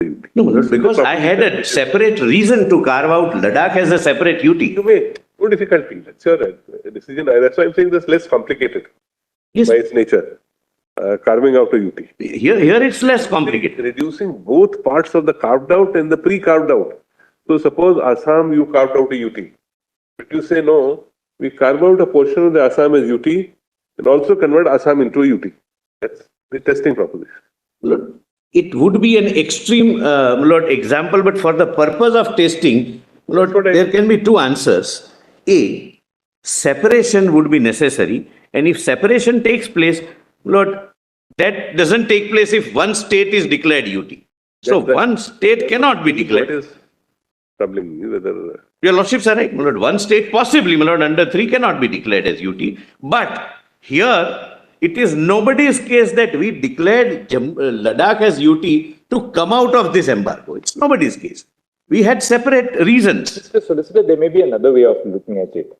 No, my lord, because I had a separate reason to carve out Ladakh as a separate UT. You may. No difficulty. That's your decision. That's why I'm saying this less complicated Yes. by its nature. Carving out a UT. Here it's less complicated. Reducing both parts of the carved out and the pre-carved out. So suppose Assam you carved out a UT. But you say no, we carve out a portion of the Assam as UT and also convert Assam into a UT. That's the testing proposition. Lord, it would be an extreme Lord, example, but for the purpose of testing, Lord, there can be two answers. A, separation would be necessary, and if separation takes place, Lord, that doesn't take place if one state is declared UT. So one state cannot be declared. What is troubling me? Whether Your Lordships are right, my Lord. One state possibly, my Lord, under 3 cannot be declared as UT. But here, it is nobody's case that we declared Ladakh as UT to come out of this embargo. It's nobody's case. We had separate reasons. Mr. Solicitor, there may be another way of looking at it.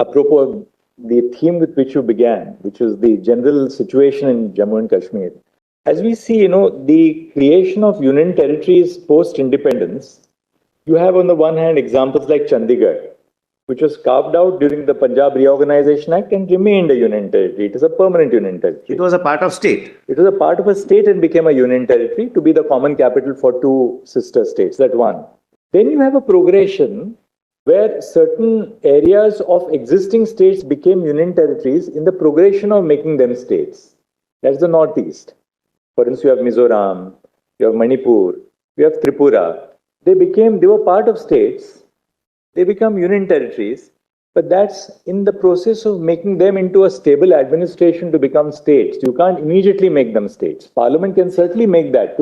Apropos the theme with which you began, which is the general situation in Jammu and Kashmir. As we see, the creation of union territories post-independence, you have on the one hand examples like Chandigarh, which was carved out during the Punjab Reorganization Act and remained a union territory. It is a permanent union territory. It was a part of state. It was a part of a state and became a union territory to be the common capital for 2 sister states. That one. Then you have a progression where certain areas of existing states became union territories in the progression of making them states. That's the Northeast. For instance, you have Mizoram, you have Manipur, you have Tripura. They were part of states. They become union territories, but that's in the process of making them into a stable administration to become states. You can't immediately make them states. Parliament can certainly make that.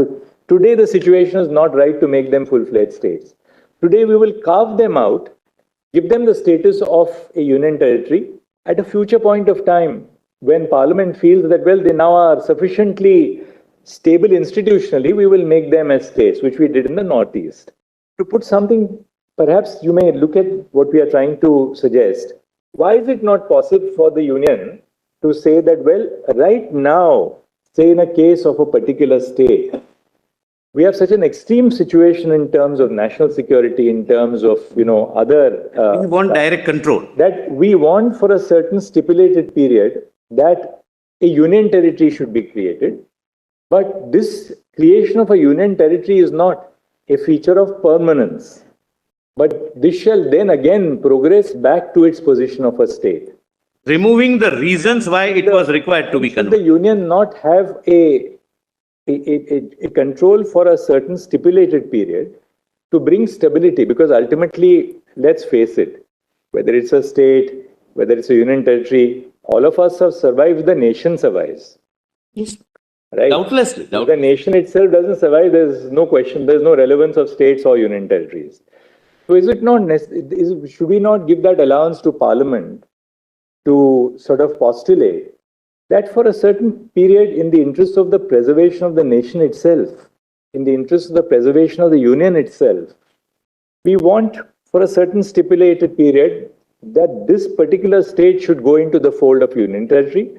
Today, the situation is not right to make them full-fledged states. Today, we will carve them out, give them the status of a union territory. At a future point of time, when Parliament feels that, well, they now are sufficiently stable institutionally, we will make them as states, which we did in the Northeast. To put something, perhaps you may look at what we are trying to suggest. Why is it not possible for the union to say that, well, right now, say in a case of a particular state, we have such an extreme situation in terms of national security, in terms of, other... we want direct control. That we want for a certain stipulated period that a union territory should be created. But this creation of a union territory is not a feature of permanence. But this shall then again progress back to its position of a state. Removing the reasons why it was required to be converted. The union not have a control for a certain stipulated period to bring stability, because ultimately, let's face it, whether it's a state, whether it's a union territory, all of us have survived, the nation survives. Yes. Right? Doubtlessly. The nation itself doesn't survive, there's no question, there's no relevance of states or union territories. So is it not should we not give that allowance to Parliament to sort of postulate that for a certain period, in the interest of the preservation of the nation itself, in the interest of the preservation of the union itself, we want for a certain stipulated period that this particular state should go into the fold of union territory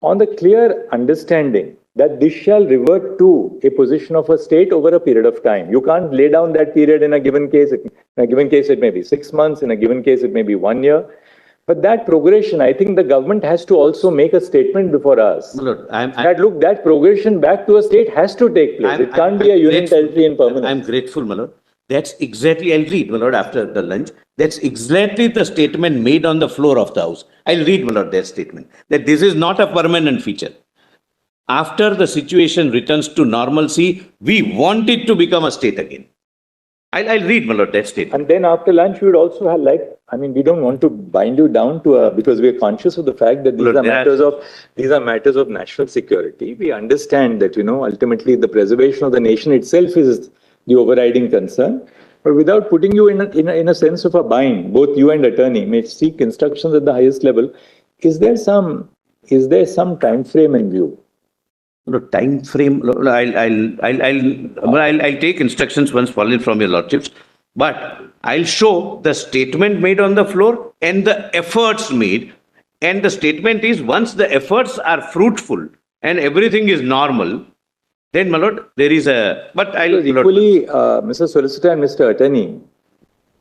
on the clear understanding that this shall revert to a position of a state over a period of time. You can't lay down that period in a given case. In a given case, it may be 6 months. In a given case, it may be 1 year. But that progression, I think the government has to also make a statement before us. Look, that progression back to a state has to take place. It can't be a union territory in permanence. I'm grateful, my lord. That's exactly, I'll read, my lord, after the lunch. That's exactly the statement made on the floor of the House. I'll read, my lord, their statement. That this is not a permanent feature. After the situation returns to normalcy, we want it to become a state again. I'll read, my lord, that statement. And then after lunch, we would also have we don't want to bind you down to because we are conscious of the fact that these are matters of national security. We understand that, ultimately the preservation of the nation itself is the overriding concern. But without putting you in a sense of a bind, both you and attorney may seek instructions at the highest level. Is there some time frame in view? No, time frame. I'll take instructions once followed from your lordships, but I'll show the statement made on the floor and the efforts made. And the statement is, once the efforts are fruitful and everything is normal, Then, my lord, there is a, but I'll, Because equally, Mr. Solicitor and Mr. Attorney,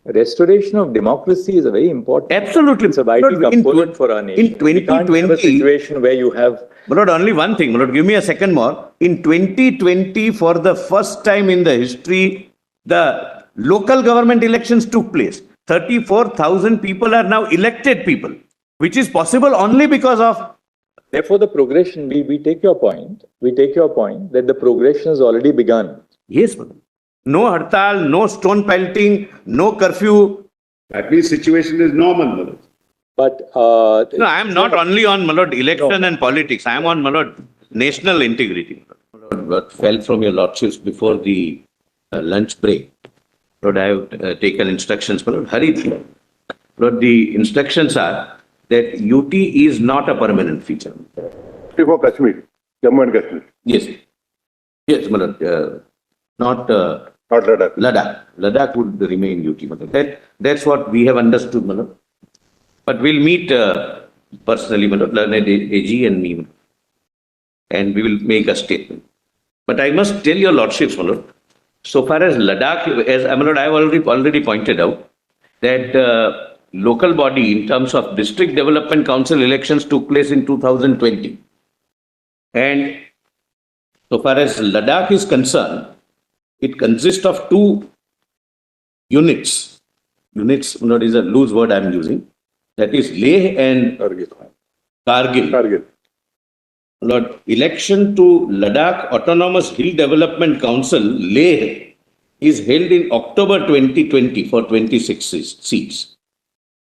restoration of democracy is a very important. Absolutely. It's a vital Lord, component for our nation. In 2020, We can't have a situation where you have. my lord, only one thing, my lord, give me a second more. In 2020, for the first time in the history, the local government elections took place. 34,000 people are now elected people, which is possible only because of. Therefore, the progression, we take your point. We take your point that the progression has already begun. Yes, my lord. No hartal, no stone pelting, no curfew. At least situation is normal, my lord. But No, I am not only on, my lord, election and politics. I am on, my lord, national integrity. My lord, what fell from your lordships before the lunch break. Lord, I have taken instructions. My lord, hurry. Lord, the instructions are that UT is not a permanent feature. For Kashmir, Jammu and Kashmir, Yes. Yes, my lord. Not not Ladakh. Ladakh. Ladakh would remain UT. My lord. That's what we have understood, my lord. But we'll meet personally, my lord, Learned AG and me, and we will make a statement. But I must tell your lordships, my lord, so far as Ladakh, as my lord, I have already pointed out that local body in terms of district development council elections took place in 2020. And so far as Ladakh is concerned, it consists of two units. Units, my lord, is a loose word I am using. That is Leh and Kargil. Kargil. Lord, election to Ladakh Autonomous Hill Development Council, Leh, is held in October 2020 for 26 seats.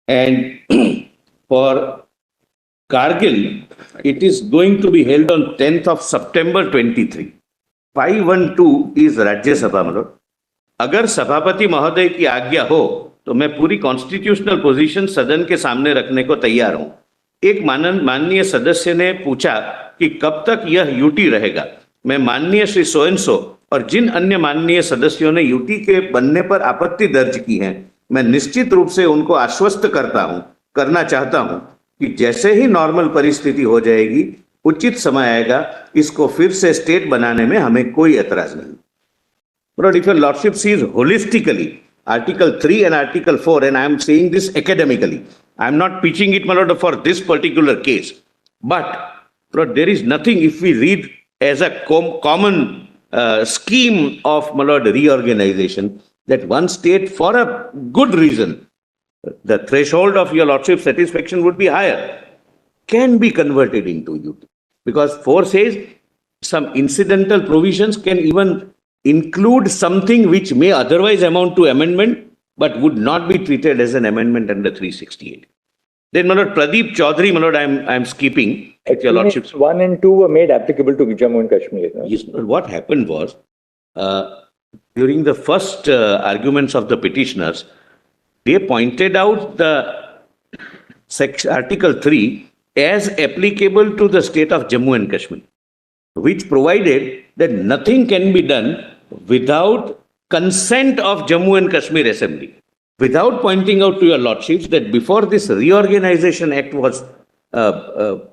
And for Kargil, it is going to be held on 10th of September 23. 512 is Rajya Sabha, my lord. अगर सभापति महोदय की आज्ञा हो तो मैं पूरी constitutional position सदन के सामने रखने को तैयार हूं. एक माननीय सदस्य ने पूछा कि कब तक यह यूटी रहेगा. मैं माननीय श्री सोएनसो और जिन अन्य माननीय सदस्यों ने यूटी के बनने पर आपत्ति दर्ज की है, मैं निश्चित रूप से उनको आश्वस्त करना चाहता हूं कि जैसे ही नॉर्मल परिस्थिति हो जाएगी, उचित समय आएगा, इसको फिर से स्टेट बनाने में हमें कोई एतराज नहीं. But if your lordship sees holistically Article 3 and Article 4, and I am saying this academically, I am not pitching it, my lord, for this particular case. But lord, there is nothing, if we read as a common scheme of, my lord, reorganization, that one state, for a good reason, the threshold of your lordship satisfaction would be higher, can be converted into UT. Because 4 says some incidental provisions can even include something which may otherwise amount to amendment, but would not be treated as an amendment under 368. Then, my lord, Pradeep Chaudhary, my lord, I am skipping. Your lordship. 1 and 2 were made applicable to Jammu and Kashmir. No? Yes, what happened was, during the first arguments of the petitioners, they pointed out the Article 3 as applicable to the state of Jammu and Kashmir, which provided that nothing can be done without consent of Jammu and Kashmir Assembly, without pointing out to your lordships that before this Reorganization Act was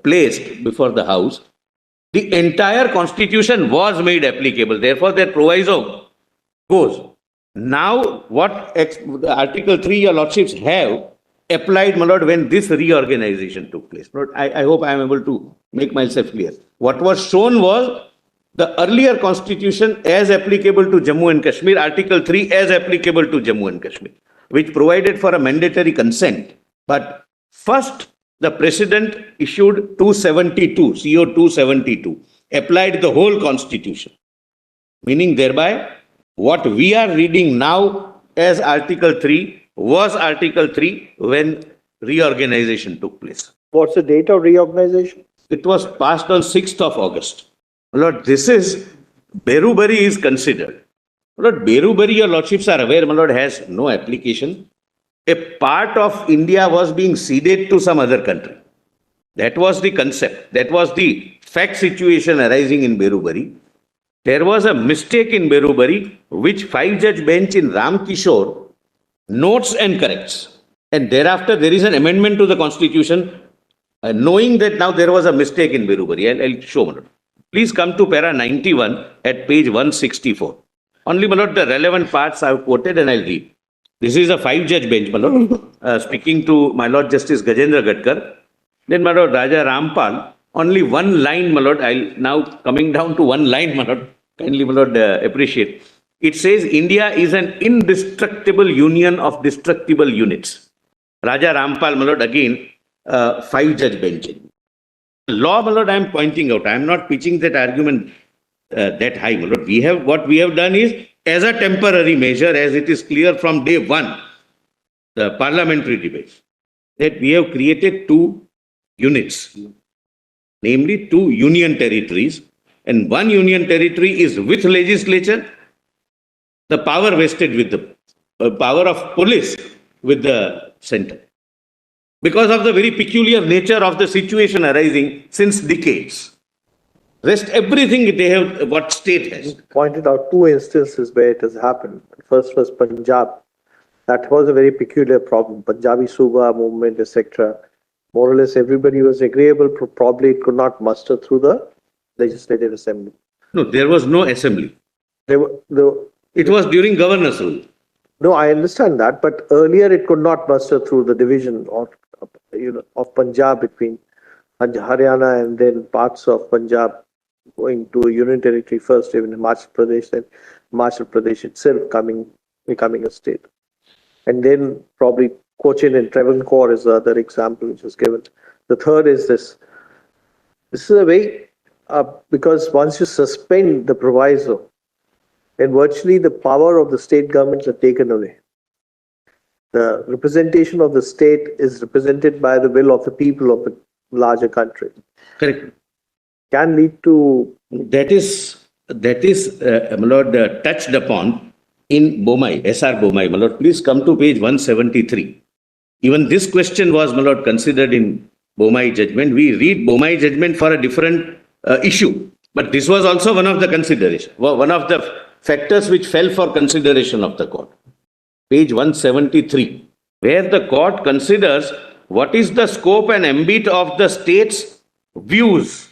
placed before the House, the entire constitution was made applicable. Therefore, that proviso goes. Now, what Article 3 your lordships have applied, my lord, when this reorganization took place. Lord, I hope I am able to make myself clear. What was shown was the earlier constitution as applicable to Jammu and Kashmir, Article 3 as applicable to Jammu and Kashmir, which provided for a mandatory consent. But first, the President issued 272, CO 272, applied the whole constitution, meaning thereby what we are reading now as Article 3 was Article 3 when reorganization took place. What's the date of reorganization? It was passed on 6th of August. Lord, this is, Berubari is considered. Lord, Berubari, your lordships are aware, my lord, has no application. A part of India was being ceded to some other country. That was the concept. That was the fact situation arising in Berubari. There was a mistake in Berubari, which 5-judge bench in Ramkishore notes and corrects. And thereafter, there is an amendment to the constitution, knowing that now there was a mistake in Berubari. I'll show, my lord. Please come to para 91 at page 164. Only, my lord, the relevant parts I have quoted and I'll read. This is a 5-judge bench, my lord, speaking to my lord Justice Gajendra Gadkar. Then, my lord, Raja Rampal, only one line, my lord, I'll now coming down to one line, my lord, kindly, my lord, appreciate. It says India is an indestructible union of destructible units. Raja Rampal, my lord, again, 5-judge bench. Law, my lord, I am pointing out. I am not pitching that argument that high, my lord. What we have done is, as a temporary measure, as it is clear from day one, the parliamentary debates, that we have created 2 units, namely 2 union territories, and 1 union territory is with legislature, the power vested with the power of police with the center. Because of the very peculiar nature of the situation arising since decades. Rest everything they have, what state has. Pointed out 2 instances where it has happened. First was Punjab. That was a very peculiar problem. Punjabi Suba movement, etc. More or less everybody was agreeable. Probably it could not muster through the legislative assembly. No, there was no assembly. It was during governor's rule. No, I understand that, but earlier it could not muster through the division of Punjab between Haryana and then parts of Punjab going to a union territory first, even Himachal Pradesh, then Himachal Pradesh itself becoming a state. And then probably Cochin and Travancore is the other example which was given. The third is this. This is a way, because once you suspend the proviso, then virtually the power of the state governments are taken away. The representation of the state is represented by the will of the people of the larger country. Correct. Can lead to... That is, my lord, touched upon in Bomai, S.R. Bomai. My lord, please come to page 173. Even this question was, my lord, considered in Bomai judgment. We read Bomai judgment for a different issue. But this was also one of the considerations, one of the factors which fell for consideration of the court. Page 173, where the court considers what is the scope and ambit of the state's views